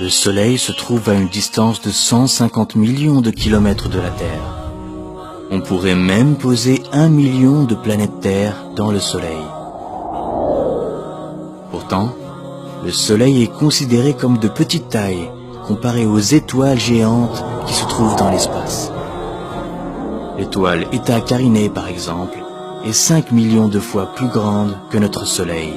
Le Soleil se trouve à une distance de 150 millions de kilomètres de la Terre. On pourrait même poser 1 million de planètes Terre dans le Soleil. Pourtant, le Soleil est considéré comme de petite taille comparé aux étoiles géantes qui se trouvent dans l'espace. L'étoile Eta Carinae, par exemple, est 5 millions de fois plus grande que notre Soleil.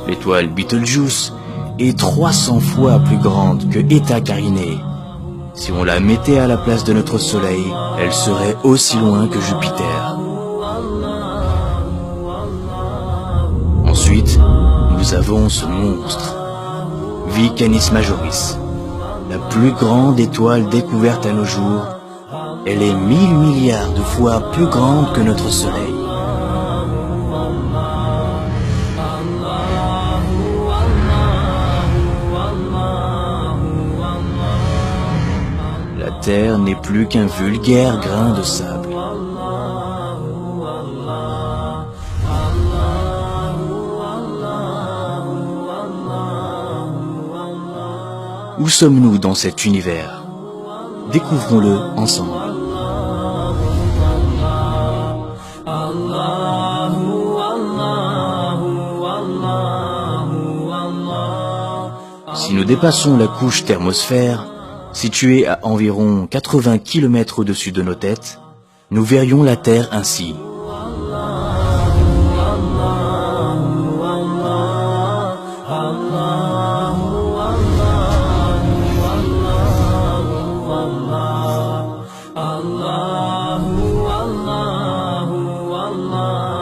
L'étoile Betelgeuse est 300 fois plus grande que Eta Carinae. Si on la mettait à la place de notre Soleil, elle serait aussi loin que Jupiter. Ensuite, nous avons ce monstre, V Canis Majoris, la plus grande étoile découverte à nos jours. Elle est 1000 milliards de fois plus grande que notre Soleil. La Terre n'est plus qu'un vulgaire grain de sable. Où sommes-nous dans cet univers? Découvrons-le ensemble. Si nous dépassons la couche thermosphère, située à environ 80 km au-dessus de nos têtes, nous verrions la Terre ainsi.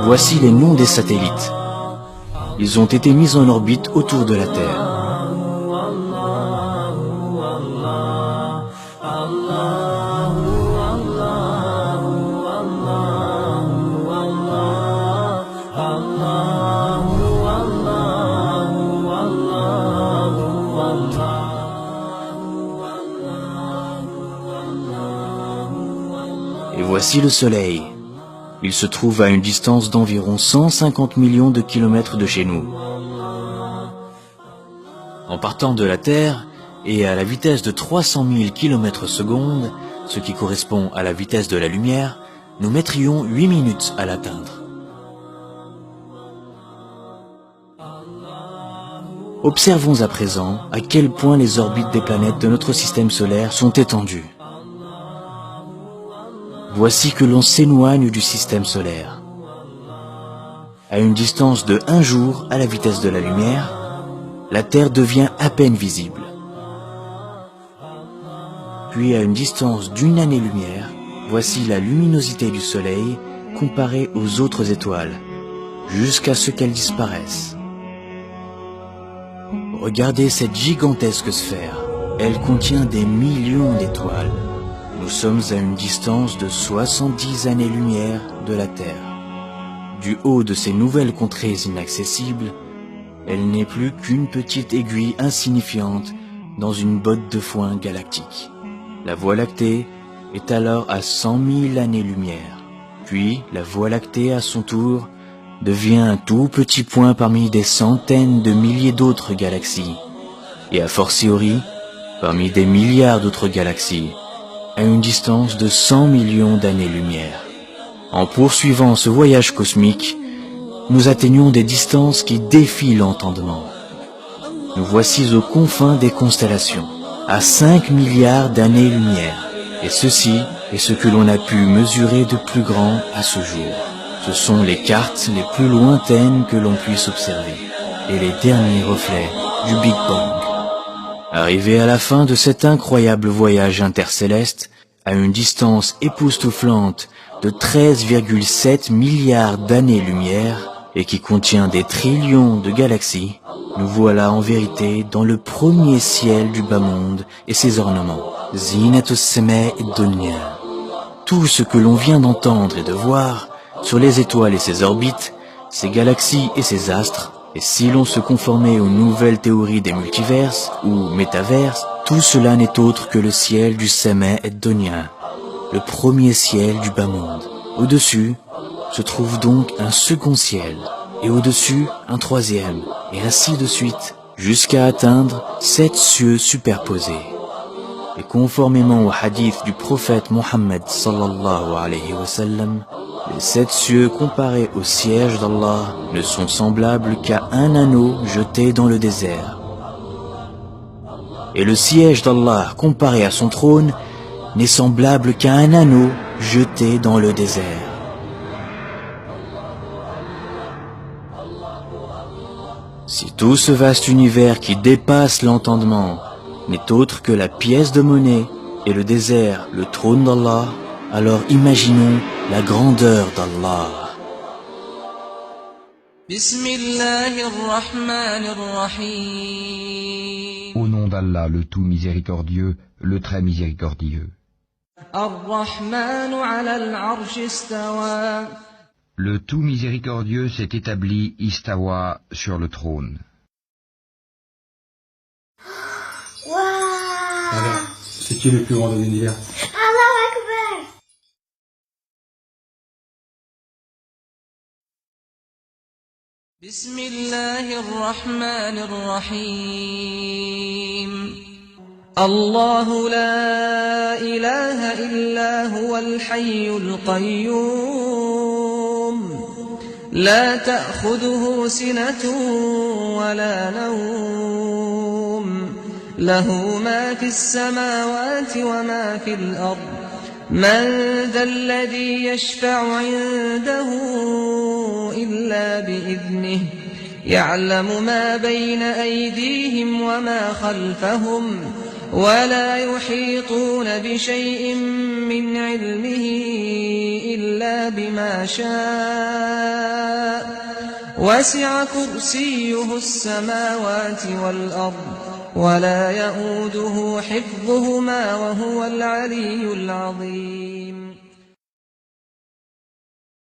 Voici les noms des satellites. Ils ont été mis en orbite autour de la Terre. Et voici le Soleil. Il se trouve à une distance d'environ 150 millions de kilomètres de chez nous. En partant de la Terre et à la vitesse de 300 000 km/s, ce qui correspond à la vitesse de la lumière, nous mettrions 8 minutes à l'atteindre. Observons à présent à quel point les orbites des planètes de notre système solaire sont étendues. Voici que l'on s'éloigne du système solaire. À une distance de 1 jour à la vitesse de la lumière, la Terre devient à peine visible. Puis à une distance d'1 année-lumière, voici la luminosité du Soleil comparée aux autres étoiles, jusqu'à ce qu'elle disparaisse. Regardez cette gigantesque sphère. Elle contient des millions d'étoiles. Nous sommes à une distance de 70 années-lumière de la Terre. Du haut de ces nouvelles contrées inaccessibles, elle n'est plus qu'une petite aiguille insignifiante dans une botte de foin galactique. La Voie lactée est alors à 100 000 années-lumière. Puis, la Voie lactée, à son tour, devient un tout petit point parmi des centaines de milliers d'autres galaxies. Et a fortiori, parmi des milliards d'autres galaxies, à une distance de 100 millions d'années-lumière. En poursuivant ce voyage cosmique, nous atteignons des distances qui défient l'entendement. Nous voici aux confins des constellations, à 5 milliards d'années-lumière. Et ceci est ce que l'on a pu mesurer de plus grand à ce jour. Ce sont les cartes les plus lointaines que l'on puisse observer, et les derniers reflets du Big Bang. Arrivé à la fin de cet incroyable voyage intercéleste, à une distance époustouflante de 13,7 milliards d'années-lumière, et qui contient des trillions de galaxies, nous voilà en vérité dans le premier ciel du bas monde et ses ornements. Zinatus Semae Dunya. Tout ce que l'on vient d'entendre et de voir sur les étoiles et ses orbites, ses galaxies et ses astres, et si l'on se conformait aux nouvelles théories des multiverses ou métaverses, tout cela n'est autre que le ciel du Semae Dunya, le premier ciel du bas monde. Au-dessus se trouve donc un second ciel, et au-dessus un troisième, et ainsi de suite, jusqu'à atteindre 7 cieux superposés. Et conformément au hadith du prophète Mohammed sallallahu alayhi wa sallam, les 7 cieux comparés au siège d'Allah ne sont semblables qu'à un anneau jeté dans le désert. Et le siège d'Allah comparé à son trône n'est semblable qu'à un anneau jeté dans le désert. Si tout ce vaste univers qui dépasse l'entendement n'est autre que la pièce de monnaie et le désert, le trône d'Allah, alors imaginons la grandeur d'Allah. Au nom d'Allah, le tout miséricordieux, le très miséricordieux. Le tout miséricordieux s'est établi istawa sur le trône. Alors, c'est qui le plus grand de l'univers? Allahu Akbar. الله لا إله إلا هو الحي القيوم لا تأخذه سنة ولا نوم له ما في السماوات وما في الأرض من ذا الذي يشفع عنده إلا بإذنه يعلم ما بين أيديهم وما خلفهم ولا يحيطون بشيء من علمه إلا بما شاء وسع كرسيه السماوات والأرض ولا يؤوده حفظهما وهو العلي العظيم